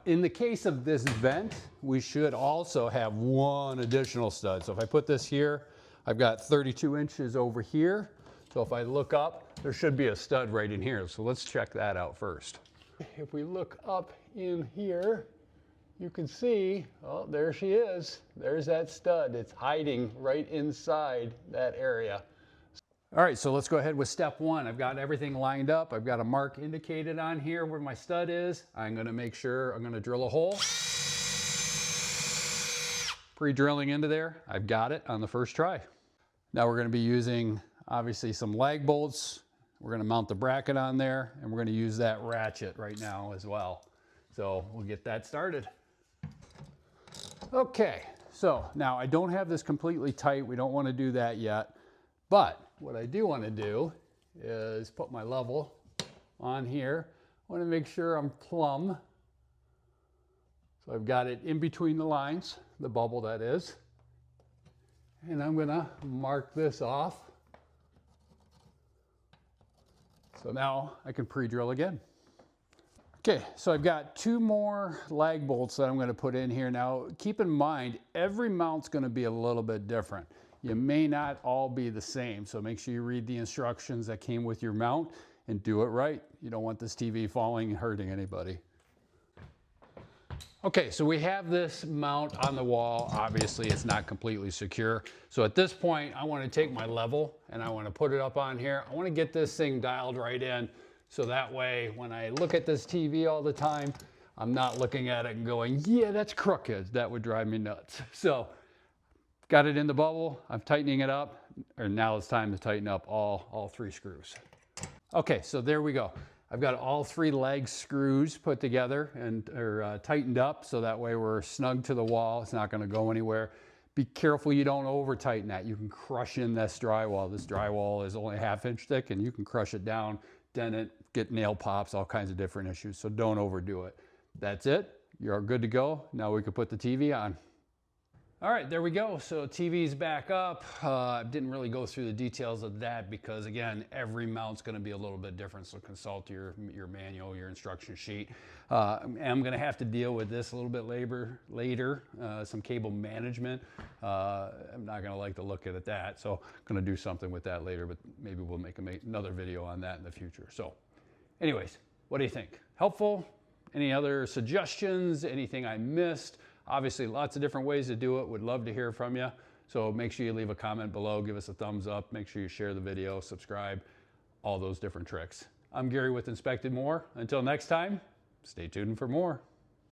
in the case of this vent, we should also have one additional stud. So if I put this here, I've got 32 inches over here. So if I look up, there should be a stud right in here. So let's check that out first. If we look up in here, you can see, oh, there she is. There's that stud. It's hiding right inside that area. All right, so let's go ahead with step one. I've got everything lined up. I've got a mark indicated on here where my stud is. I'm gonna make sure, I'm gonna drill a hole. Pre-drilling into there, I've got it on the first try. Now we're gonna be using, obviously, some lag bolts. We're gonna mount the bracket on there, and we're gonna use that ratchet right now as well. So we'll get that started. Okay, so now I don't have this completely tight. We don't wanna do that yet. But what I do want to do is put my level on here. I want to make sure I'm plumb. So I've got it in between the lines, the bubble that is. And I'm going to mark this off. So now I can pre-drill again. Okay, so I've got 2 more lag bolts that I'm going to put in here. Now keep in mind, every mount's going to be a little bit different. You may not all be the same, so make sure you read the instructions that came with your mount and do it right. You don't want this TV falling and hurting anybody. Okay, so we have this mount on the wall. Obviously, it's not completely secure. So at this point, I want to take my level and I want to put it up on here. I want to get this thing dialed right in, so that way when I look at this TV all the time, I'm not looking at it and going, yeah, that's crooked. That would drive me nuts. So got it in the bubble, I'm tightening it up, and now it's time to tighten up all 3 screws. Okay, so there we go. I've got all 3 leg screws put together and tightened up, so that way we're snug to the wall. It's not gonna go anywhere. Be careful you don't over tighten that. You can crush in this drywall. This drywall is only 1/2 inch thick, and you can crush it down, dent it, get nail pops, all kinds of different issues, so don't overdo it. That's it, you're good to go. Now we can put the TV on. All right, there we go. So TV's back up. Didn't really go through the details of that because, again, every mount's going to be a little bit different. So consult your manual, your instruction sheet. I'm going to have to deal with this a little bit later. Some cable management. I'm not going to like the look at that. So I'm going to do something with that later, but maybe we'll make another video on that in the future. So anyways, what do you think? Helpful? Any other suggestions? Anything I missed? Obviously, lots of different ways to do it. Would love to hear from you. So make sure you leave a comment below, give us a thumbs up, make sure you share the video, subscribe, all those different tricks. I'm Gary with Inspected More. Until next time, stay tuned for more.